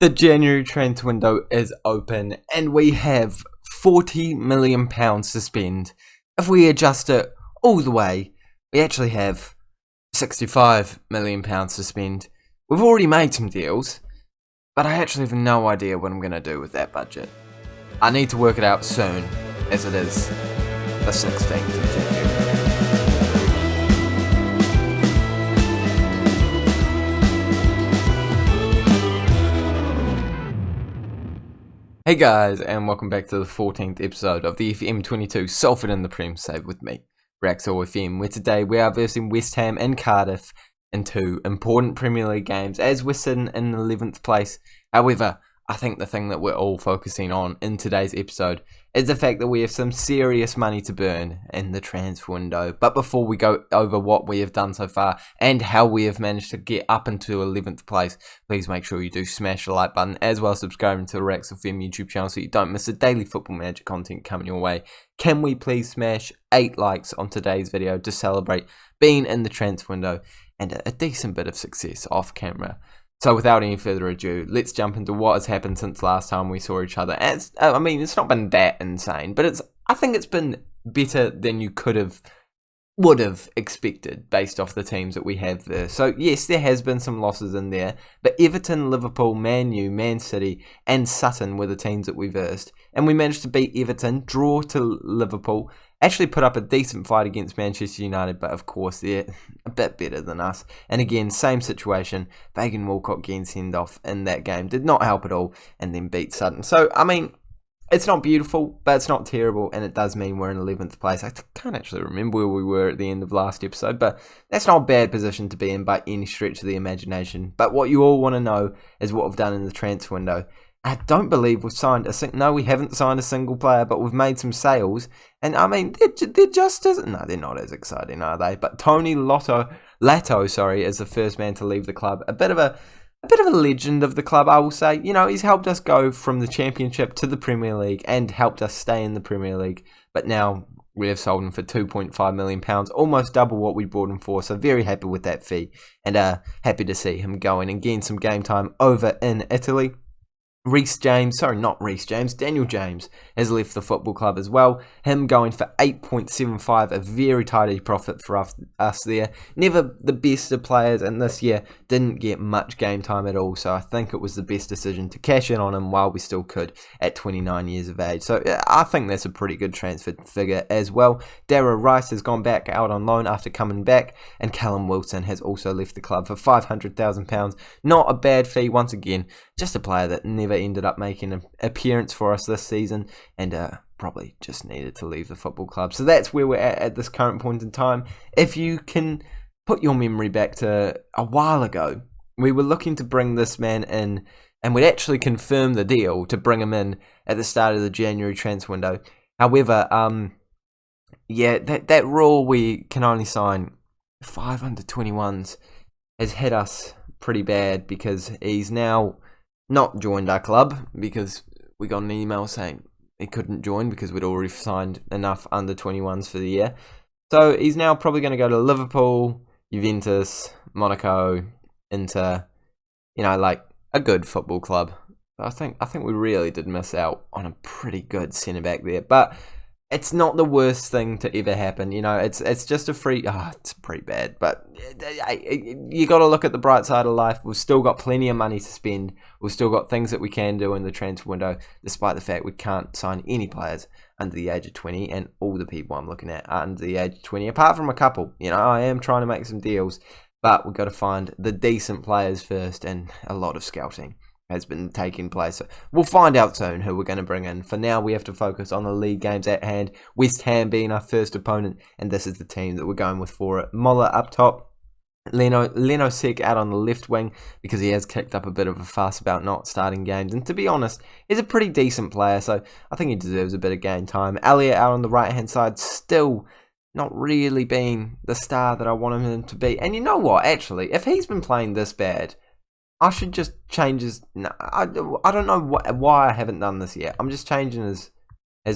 The January transfer window is open and we have £40 million to spend. If we adjust it all the way, we actually have £65 million to spend. We've already made some deals, but I actually have no idea what I'm going to do with that budget. I need to work it out soon, as it is the 16th of January. Hey guys, and welcome back to the 14th episode of the FM22 Salford in the Prem Save with me, Raxall FM, where today we are versing West Ham and Cardiff in two important Premier League games as we're sitting in 11th place. However, I think the thing that we're all focusing on in today's episode is the fact that we have some serious money to burn in the transfer window. But before we go over what we have done so far and how we have managed to get up into 11th place, please make sure you do smash the like button as well as subscribing to the Raxall FM YouTube channel so you don't miss the daily football magic content coming your way. Can we please smash 8 likes on today's video to celebrate being in the transfer window and a decent bit of success off camera? So without any further ado, let's jump into what has happened since last time we saw each other. It's not been that insane, but I think it's been better than you would have expected based off the teams that we have there. So yes, there has been some losses in there, but Everton, Liverpool, Man U, Man City and Sutton were the teams that we versed. And we managed to beat Everton, draw to Liverpool, actually put up a decent fight against Manchester United, but of course they're a bit better than us. And again, same situation, Fagan Walcott getting sent off in that game did not help at all, and then beat Sutton. So, I mean, it's not beautiful, but it's not terrible, and it does mean we're in 11th place. I can't actually remember where we were at the end of last episode, but that's not a bad position to be in by any stretch of the imagination. But what you all want to know is what we've done in the transfer window. I don't believe we've signed no, we haven't signed a single player, but we've made some sales. And I mean, they're just as, no, they're not as exciting, are they? But Tony Latto, is the first man to leave the club. A bit of a legend of the club, I will say. You know, he's helped us go from the Championship to the Premier League and helped us stay in the Premier League. But now we have sold him for £2.5 million, almost double what we bought him for. So very happy with that fee, and happy to see him going and getting some game time over in Italy. Daniel James has left the football club as well. Him going for 8.75, a very tidy profit for us there. Never the best of players, and this year didn't get much game time at all. So I think it was the best decision to cash in on him while we still could at 29 years of age. So I think that's a pretty good transfer figure as well. Darragh Rice has gone back out on loan after coming back, and Callum Wilson has also left the club for £500,000. Not a bad fee once again. Just a player that never ended up making an appearance for us this season, and probably just needed to leave the football club. So that's where we're at this current point in time. If you can put your memory back to a while ago, we were looking to bring this man in, and we'd actually confirmed the deal to bring him in at the start of the January transfer window. However, that rule we can only sign 5 under-21s has hit us pretty bad, because he's now not joined our club, because we got an email saying he couldn't join because we'd already signed enough under 21s for the year. So he's now probably going to go to Liverpool, Juventus, Monaco, Inter, like a good football club. I think we really did miss out on a pretty good centre back there, but it's not the worst thing to ever happen. It's just a free. It's pretty bad, but you got to look at the bright side of life. We've still got plenty of money to spend. We've still got things that we can do in the transfer window, despite the fact we can't sign any players under the age of 20, and all the people I'm looking at are under the age of 20, apart from a couple. I am trying to make some deals, but we've got to find the decent players first, and a lot of scouting has been taking place. So we'll find out soon who we're going to bring in. For now, we have to focus on the league games at hand, West Ham being our first opponent, and this is the team that we're going with for it. Moller up top, Leno Sek out on the left wing, because he has kicked up a bit of a fuss about not starting games, and to be honest, he's a pretty decent player, so I think he deserves a bit of game time. Elliott out on the right hand side, still not really being the star that I want him to be. And you know what, actually, if he's been playing this bad, I should just change his. No, I don't know why I haven't done this yet. I'm just changing his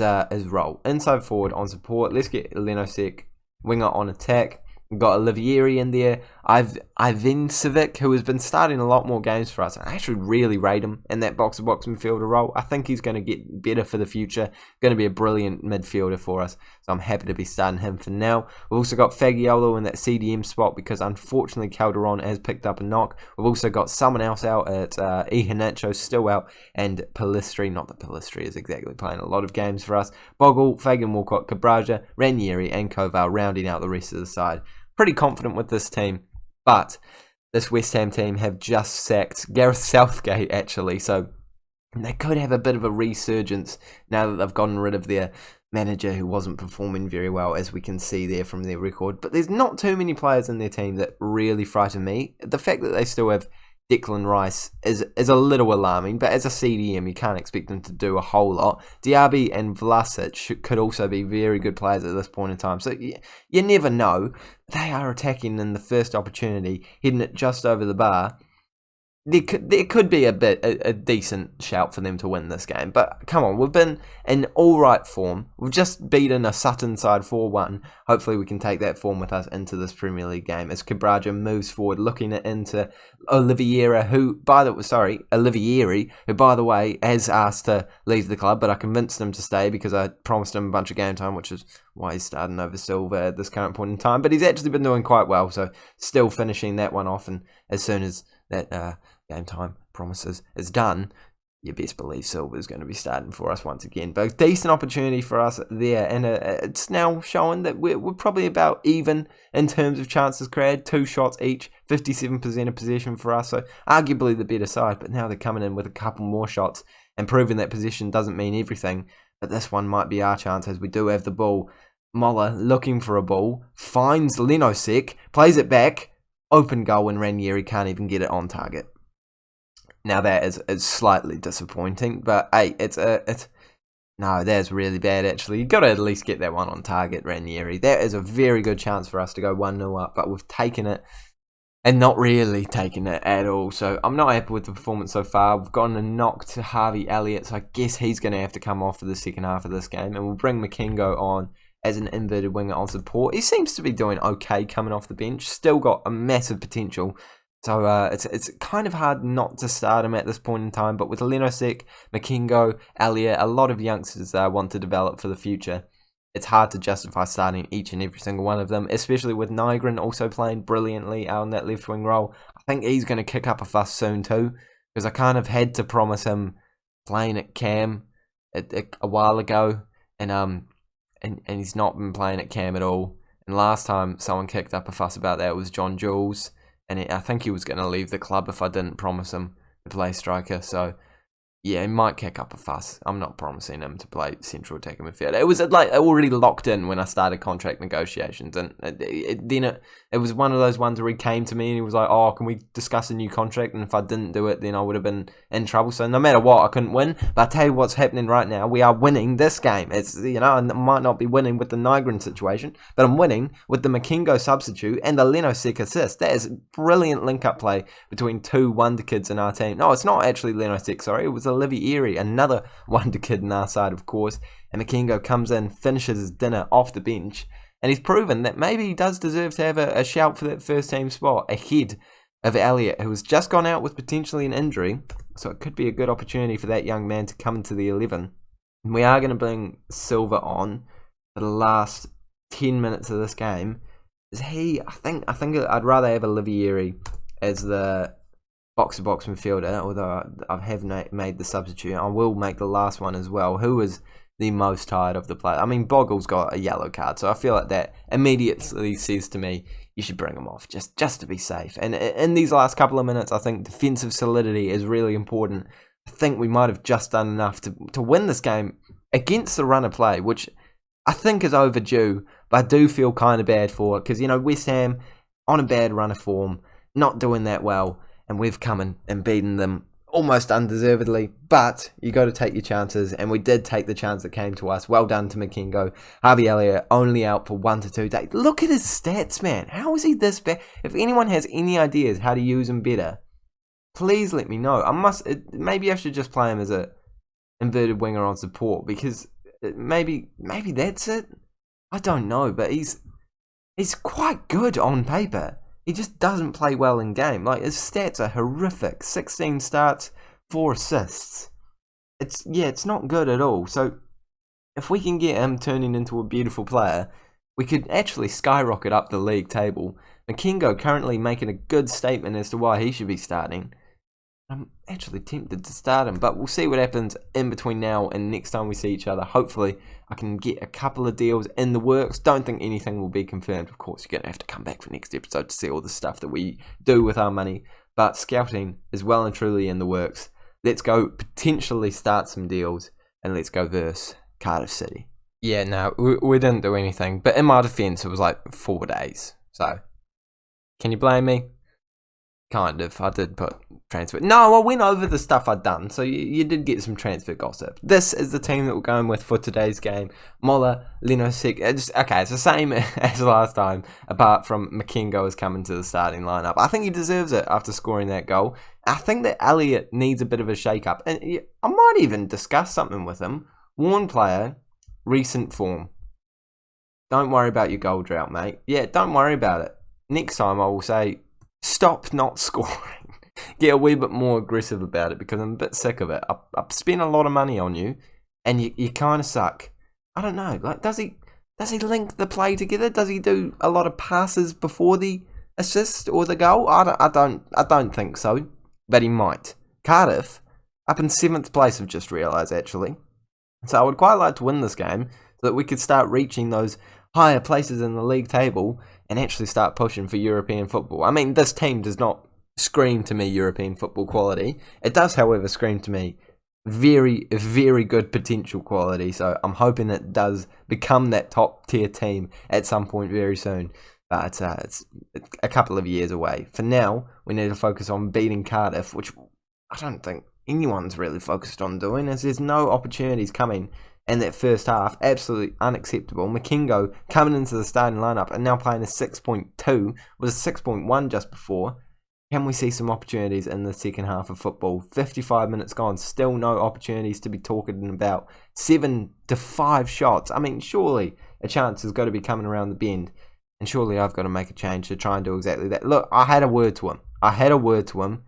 role. Inside forward on support. Let's get Leno Sek, winger on attack. We've got Olivieri in there. Ivancevic, who has been starting a lot more games for us. I actually really rate him in that box-to-box midfielder role. I think he's going to get better for the future. Going to be a brilliant midfielder for us. So I'm happy to be starting him for now. We've also got Fagiolo in that CDM spot because unfortunately Calderon has picked up a knock. We've also got someone else out at Iheanacho still out, and Pellistri, not that Pellistri is exactly playing a lot of games for us. Bogle, Fagan, Walcott, Cabraja, Ranieri and Koval rounding out the rest of the side. Pretty confident with this team, but this West Ham team have just sacked Gareth Southgate actually, so they could have a bit of a resurgence now that they've gotten rid of their manager who wasn't performing very well, as we can see there from their record. But there's not too many players in their team that really frighten me. The fact that they still have Declan Rice is a little alarming, but as a CDM, you can't expect them to do a whole lot. Diaby and Vlasic could also be very good players at this point in time, so you never know. They are attacking in the first opportunity, hitting it just over the bar. There could be a decent shout for them to win this game. But come on, we've been in all right form. We've just beaten a Sutton side 4-1. Hopefully we can take that form with us into this Premier League game as Cabraja moves forward, looking into Olivieri, who by the way has asked to leave the club, but I convinced him to stay because I promised him a bunch of game time, which is why he's starting over Silva at this current point in time. But he's actually been doing quite well, so still finishing that one off, and as soon as that game time promises is done, you best believe Silva's going to be starting for us once again. But decent opportunity for us there, and it's now showing that we're probably about even in terms of chances created. 2 shots each, 57% of possession for us, so arguably the better side. But now they're coming in with a couple more shots, and proving that possession doesn't mean everything. But this one might be our chance, as we do have the ball. Moller looking for a ball, finds Lenosek, plays it back, open goal, and Ranieri can't even get it on target. Now that is slightly disappointing, but hey, no, that's really bad actually. You've got to at least get that one on target, Ranieri. That is a very good chance for us to go 1-0 up, but we've taken it and not really taken it at all. So I'm not happy with the performance so far. We've gotten a knock to Harvey Elliott, so I guess he's going to have to come off for the second half of this game, and we'll bring Makengo on as an inverted winger on support. He seems to be doing okay coming off the bench. Still got a massive potential. So it's kind of hard not to start him at this point in time. But with Lenosek, Makengo, Elliott, a lot of youngsters want to develop for the future. It's hard to justify starting each and every single one of them, especially with Nygren also playing brilliantly out on that left wing role. I think he's going to kick up a fuss soon too, because I kind of had to promise him playing at Cam a while ago, and he's not been playing at Cam at all. And last time someone kicked up a fuss about that was John Jules, and I think he was going to leave the club if I didn't promise him to play striker. So yeah, he might kick up a fuss. I'm not promising him to play central attacking midfield. It was like already locked in when I started contract negotiations, and then it was one of those ones where he came to me and he was like, "Oh, can we discuss a new contract?" And if I didn't do it, then I would have been in trouble. So no matter what, I couldn't win. But I tell you what's happening right now: we are winning this game. It's I might not be winning with the Nygren situation, but I'm winning with the Makengo substitute and the Lenosek assist. That is brilliant link-up play between 2 wonder kids in our team. No, it's not actually Lenosek. Sorry, it was Olivieri, another wonder kid in our side, of course. And Makengo comes in, finishes his dinner off the bench, and he's proven that maybe he does deserve to have a shout for that first team spot ahead of Elliott, who has just gone out with potentially an injury. So it could be a good opportunity for that young man to come into the 11. And we are going to bring Silva on for the last 10 minutes of this game. I think I'd rather have Olivieri as the box-to-box midfielder, although I have made the substitute. I will make the last one as well. Who is the most tired of the play? I mean, Bogle's got a yellow card, so I feel like that immediately says to me, you should bring him off, just to be safe. And in these last couple of minutes, I think defensive solidity is really important. I think we might have just done enough to win this game against the run of play, which I think is overdue, but I do feel kind of bad for it, because, West Ham on a bad run of form, not doing that well, and we've come in and beaten them almost undeservedly, but you got to take your chances, and we did take the chance that came to us. Well done to Makengo. Harvey Elliott only out for 1 to 2 days. Look at his stats, man. How is he this bad? If anyone has any ideas how to use him better, please let me know. Maybe I should just play him as a inverted winger on support, because maybe that's it. I don't know, but he's quite good on paper. he just doesn't play well in game. Like, his stats are horrific. 16 starts, 4 assists. It's not good at all. So if we can get him turning into a beautiful player, we could actually skyrocket up the league table. Makengo currently making a good statement as to why he should be starting. I'm actually tempted to start him, but we'll see what happens in between now and next time we see each other. Hopefully, I can get a couple of deals in the works. Don't think anything will be confirmed. Of course, you're going to have to come back for next episode to see all the stuff that we do with our money. But scouting is well and truly in the works. Let's go potentially start some deals, and let's go versus Cardiff City. Yeah, no, we didn't do anything. But in my defence, it was like 4 days. So, can you blame me? Kind of. I did put transfer. No, I went over the stuff I'd done, so you did get some transfer gossip. This is the team that we're going with for today's game. Mola, Leno, Sek. Okay, it's the same as last time, apart from Makengo has come into the starting lineup. I think he deserves it after scoring that goal. I think that Elliot needs a bit of a shake-up. And I might even discuss something with him. Worn player, recent form. Don't worry about your goal drought, mate. Yeah, don't worry about it. Next time I will say, stop not scoring. Get a wee bit more aggressive about it because I'm a bit sick of it. I've spent a lot of money on you, and you kind of suck. I don't know. Like, does he link the play together? Does he do a lot of passes before the assist or the goal? I don't think so, but he might. Cardiff up in 7th place. I've just realised actually. So I would quite like to win this game so that we could start reaching those higher places in the league table and actually start pushing for European football. I mean, this team does not scream to me European football quality. It does, however, scream to me very, very good potential quality. So I'm hoping it does become that top tier team at some point very soon. But it's a couple of years away. For now, we need to focus on beating Cardiff, which I don't think anyone's really focused on doing, as there's no opportunities coming. And that first half, absolutely unacceptable. Makengo coming into the starting lineup and now playing a 6.2, was a 6.1 just before. Can we see some opportunities in the second half of football? 55 minutes gone, still no opportunities to be talking about. 7 to 5 shots. I mean, surely a chance has got to be coming around the bend. And surely I've got to make a change to try and do exactly that. Look, I had a word to him.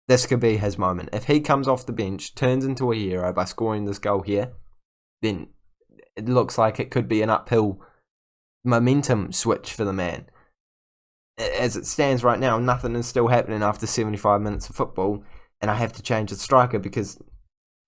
This could be his moment. If he comes off the bench, turns into a hero by scoring this goal here, then it looks like it could be an uphill momentum switch for the man. As it stands right now, nothing is still happening after 75 minutes of football, and I have to change the striker because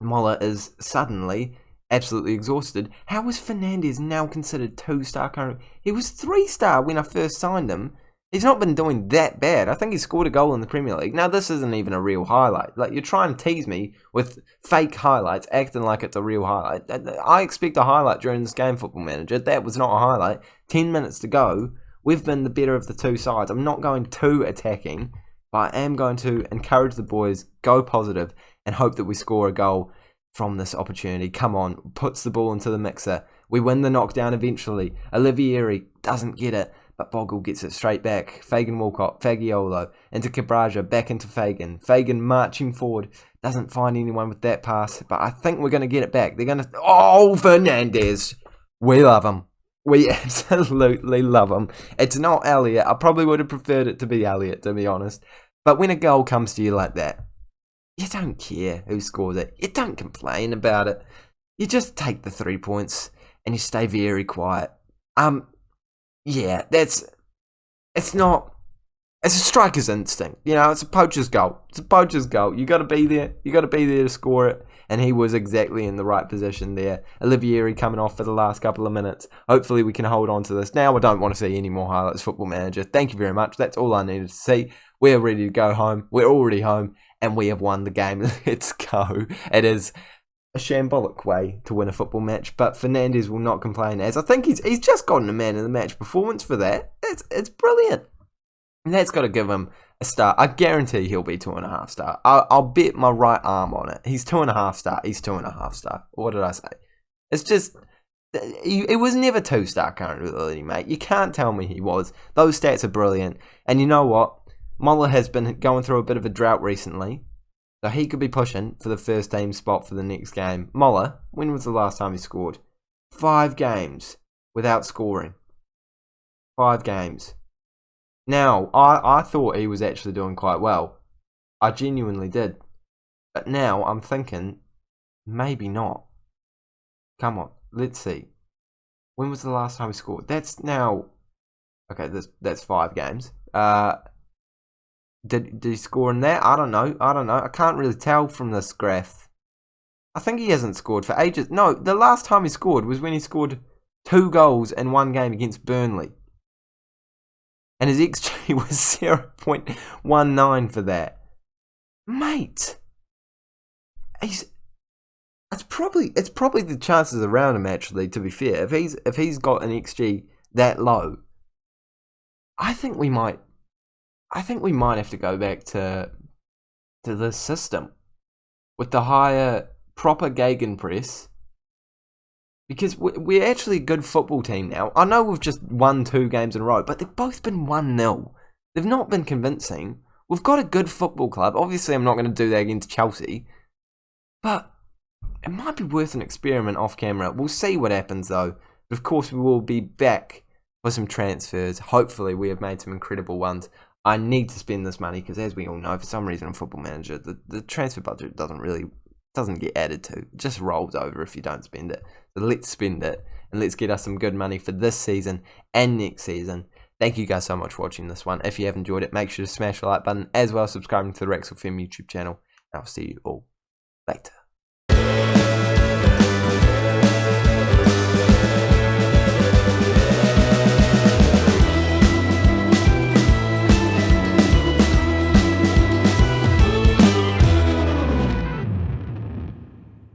Mola is suddenly absolutely exhausted. How is Fernandez now considered 2-star currently? He was 3-star when I first signed him. He's not been doing that bad. I think he scored a goal in the Premier League. Now, this isn't even a real highlight. Like, you're trying to tease me with fake highlights, acting like it's a real highlight. I expect a highlight during this game, Football Manager. That was not a highlight. 10 minutes to go. We've been the better of the two sides. I'm not going too attacking, but I am going to encourage the boys, go positive, and hope that we score a goal from this opportunity. Come on, puts the ball into the mixer. We win the knockdown eventually. Olivieri doesn't get it, but Bogle gets it straight back. Fagan Walcott, Fagiolo, into Cabraja, back into Fagan. Fagan marching forward, doesn't find anyone with that pass, but I think we're going to get it back. They're going to... Oh, Fernandez! We love him. We absolutely love him. It's not Elliot. I probably would have preferred it to be Elliot, to be honest. But when a goal comes to you like that, you don't care who scores it. You don't complain about it. You just take the 3 points and you stay very quiet. Yeah, it's a striker's instinct. You know, it's a poacher's goal. It's a poacher's goal. You got to be there. You got to be there to score it. And he was exactly in the right position there. Olivieri coming off for the last couple of minutes. Hopefully we can hold on to this. Now I don't want to see any more highlights, Football Manager. Thank you very much. That's all I needed to see. We're ready to go home. We're already home. And we have won the game. Let's go. It is a shambolic way to win a football match, but Fernandez will not complain, as I think he's just gotten a man of the match performance for that. It's brilliant. And that's got to give him a star. I guarantee he'll be 2.5 star. I'll bet my right arm on it. He's 2.5 star. He's 2.5 star. What did I say? It's just, it was never 2-star currently, mate. You can't tell me he was. Those stats are brilliant. And you know what? Mola has been going through a bit of a drought recently. So he could be pushing for the first team spot for the next game. Mola, when was the last time he scored? 5 games without scoring. 5 games. Now, I thought he was actually doing quite well. I genuinely did. But now I'm thinking, maybe not. Come on, let's see. When was the last time he scored? That's now... Okay, that's 5 games. Did he score in that? I don't know. I can't really tell from this graph. I think he hasn't scored for ages. No, the last time he scored was when he scored 2 goals in 1 game against Burnley. And his XG was 0.19 for that. Mate! It's probably the chances around him, actually, to be fair. If he's got an XG that low, I think we might have to go back to this system with the higher proper gegenpress, because we're actually a good football team now. I know we've just won 2 games in a row, but they've both been 1-0. They've not been convincing. We've got a good football club. Obviously, I'm not going to do that against Chelsea, but it might be worth an experiment off camera. We'll see what happens, though. But of course, we will be back for some transfers. Hopefully, we have made some incredible ones. I need to spend this money because, as we all know, for some reason on Football Manager, the transfer budget doesn't get added to. It just rolls over if you don't spend it. So let's spend it, and let's get us some good money for this season and next season. Thank you guys so much for watching this one. If you have enjoyed it, make sure to smash the like button, as well as subscribing to the Prem FM YouTube channel. And I'll see you all later.